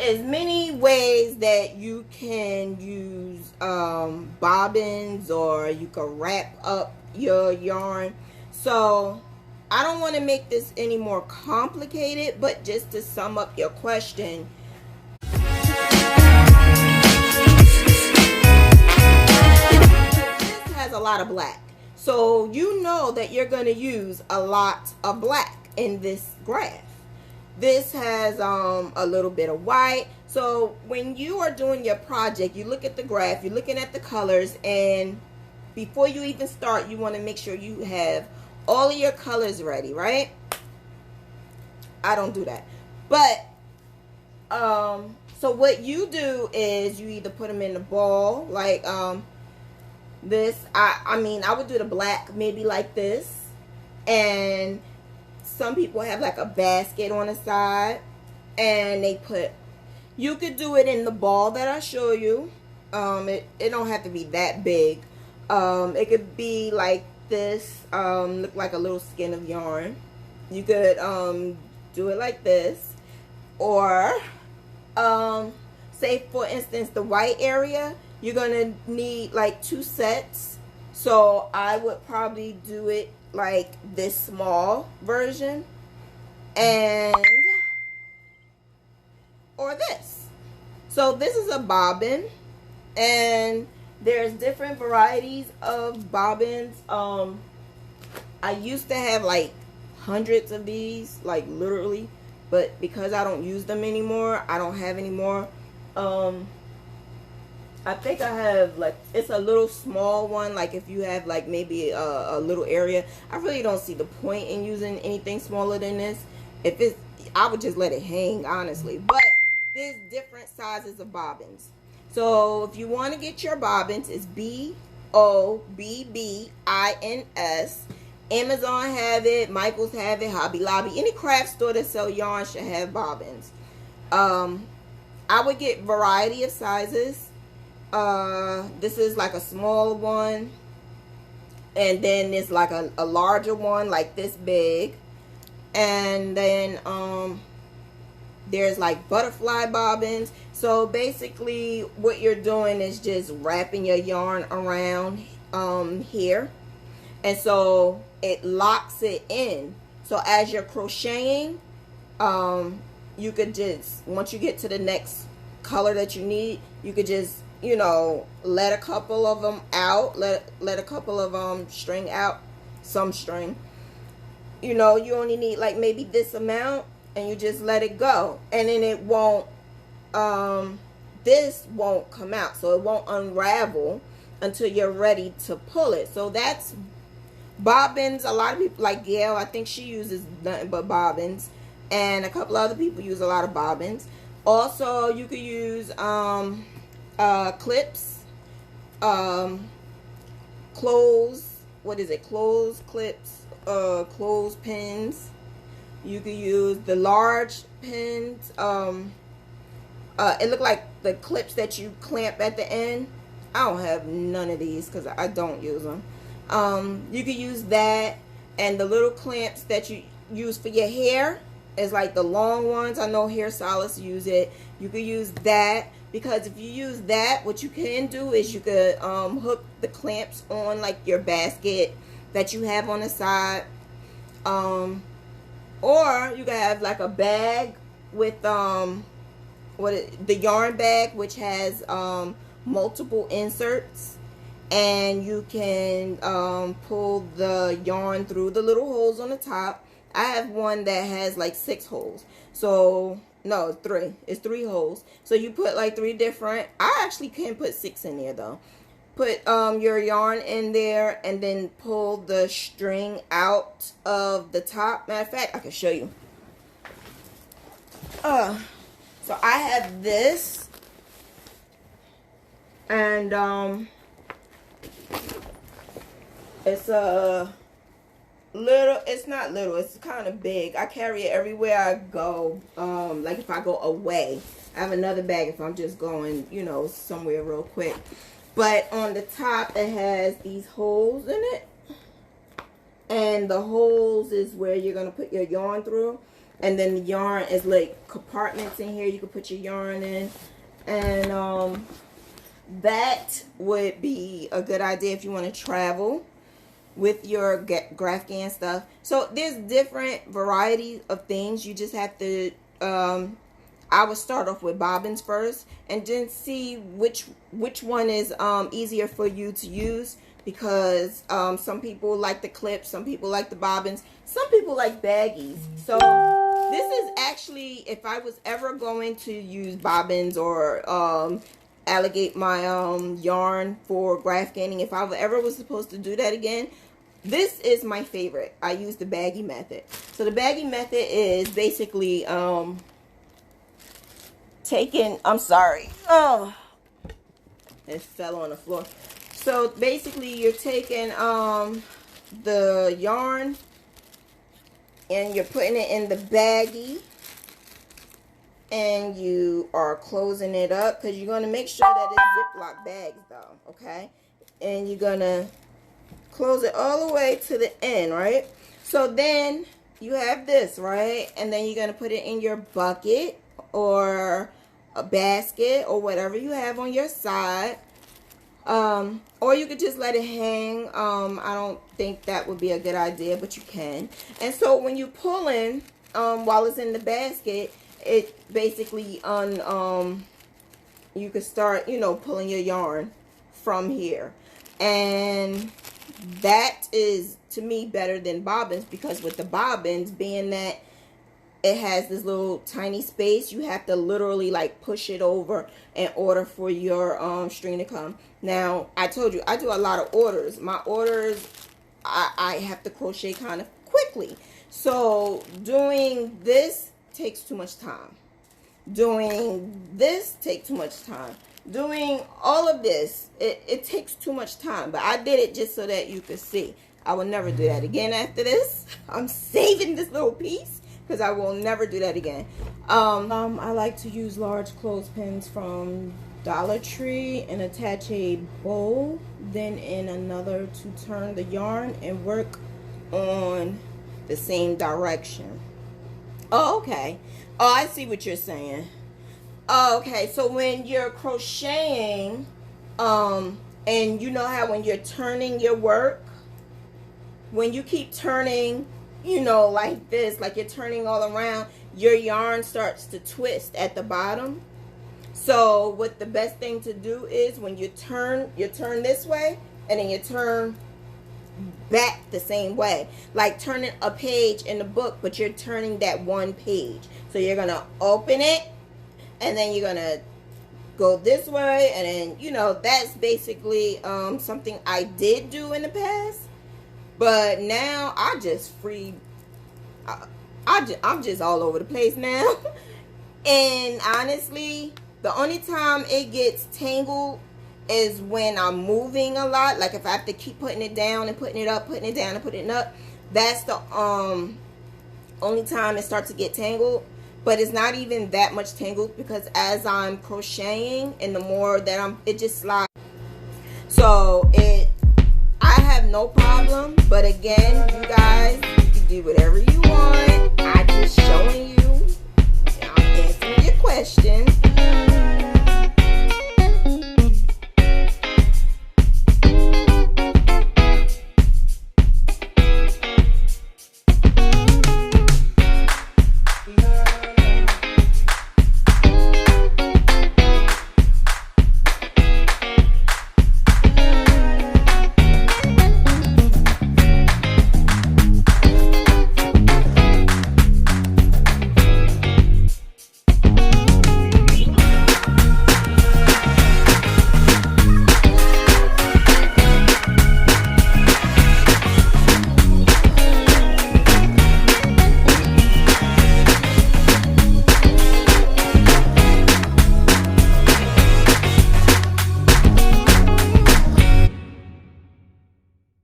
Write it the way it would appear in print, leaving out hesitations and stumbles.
is many ways that you can use bobbins, or you can wrap up your yarn. So I don't want to make this any more complicated, but just to sum up your question, this has a lot of black. So you know that you're going to use a lot of black in this graph. This has a little bit of white. So when you are doing your project, you look at the graph, you're looking at the colors, and before you even start, you want to make sure you have all of your colors ready, right? I don't do that. But so what you do is you either put them in a ball, like this. I mean, I would do the black maybe like this, and some people have like a basket on the side, and they put, you could do it in the ball that I show you. It don't have to be that big. It could be like this, look like a little skin of yarn. You could do it like this, or say for instance the white area, you're gonna need like 2 sets. So I would probably do it like this small version, and or this. So this is a bobbin, and there's different varieties of bobbins. I used to have like hundreds of these, like literally, but because I don't use them anymore, I don't have any more. I think I have like, it's a little small one, like if you have like maybe a little area. I really don't see the point in using anything smaller than this. If it's, I would just let it hang, honestly. But there's different sizes of bobbins. So if you want to get your bobbins, it's BOBBINS. Amazon have it, Michael's have it, Hobby Lobby. Any craft store that sell yarn should have bobbins. I would get variety of sizes. This is like a small one, and then there's like a larger one like this big, and then there's like butterfly bobbins. So basically what you're doing is just wrapping your yarn around here, and so it locks it in. So as you're crocheting, you could just, once you get to the next color that you need, you could just, you know, let a couple of them out, let a couple of string out, some string. You know, you only need like maybe this amount, and you just let it go, and then it won't this won't come out, so it won't unravel until you're ready to pull it. So that's bobbins. A lot of people, like Gail, I think she uses nothing but bobbins, and a couple other people use a lot of bobbins. Also, you could use clips, clothes, what is it, clothes clips, clothes pins. You could use the large pins. It looked like the clips that you clamp at the end. I don't have none of these because I don't use them. You could use that, and the little clamps that you use for your hair is like the long ones. I know hairstylists use it. You could use that, because if you use that, what you can do is you could hook the clamps on like your basket that you have on the side, or you could have like a bag with the yarn bag, which has multiple inserts, and you can pull the yarn through the little holes on the top. I have one that has like 6 holes. So no, 3. It's 3 holes. So you put like 3 different. I actually can put 6 in there though. Put your yarn in there, and then pull the string out of the top. Matter of fact, I can show you. So I have this, and it's a little, it's not little, it's kind of big. I carry it everywhere I go. Like if I go away, I have another bag if I'm just going, you know, somewhere real quick. But on the top, it has these holes in it, and the holes is where you're going to put your yarn through. And then the yarn is like compartments in here you can put your yarn in. And that would be a good idea if you want to travel with your Graphghan stuff. So there's different varieties of things. You just have to I would start off with bobbins first and then see which one is easier for you to use, because some people like the clips, some people like the bobbins, some people like baggies. So this is actually, if I was ever going to use bobbins or allocate my yarn for Graphghanning, if I ever was supposed to do that again, this is my favorite. I use the baggy method. So the baggy method is basically taking, I'm sorry, oh, it fell on the floor. So basically you're taking the yarn and you're putting it in the baggie, and you are closing it up, because you're going to make sure that it's Ziploc bags though, okay? And you're going to close it all the way to the end, right? So then you have this, right? And then you're going to put it in your bucket or a basket or whatever you have on your side. Or you could just let it hang. I don't think that would be a good idea, but you can. And so when you pull in, while it's in the basket, it basically you could start, you know, pulling your yarn from here. And that is, to me, better than bobbins, because with the bobbins, being that it has this little tiny space, you have to literally like push it over in order for your string to come. Now, I told you, I do a lot of orders. My orders, I have to crochet kind of quickly. So doing this takes too much time. Doing this takes too much time. Doing all of this, it takes too much time. But I did it just so that you could see. I will never do that again after this. I'm saving this little piece, because I will never do that again. I like to use large clothespins from Dollar Tree and attach a bow, then in another to turn the yarn and work on the same direction. Oh, okay. Oh, I see what you're saying. Oh, okay, so when you're crocheting, and you know how when you're turning your work, when you keep turning, you know, like this, like you're turning all around, your yarn starts to twist at the bottom. So what the best thing to do is, when you turn this way, and then you turn back the same way, like turning a page in the book, but you're turning that one page. So you're gonna open it, and then you're gonna go this way, and then, you know, that's basically something I did do in the past. But now I just I'm just all over the place now. And honestly, the only time it gets tangled is when I'm moving a lot. Like if I have to keep putting it down and putting it up, putting it down and putting it up. That's the only time it starts to get tangled. But it's not even that much tangled, because as I'm crocheting and the more that it just slides. So I have no problem. But again, you guys, you can do whatever you want. I'm just showing you, I'm answering your questions.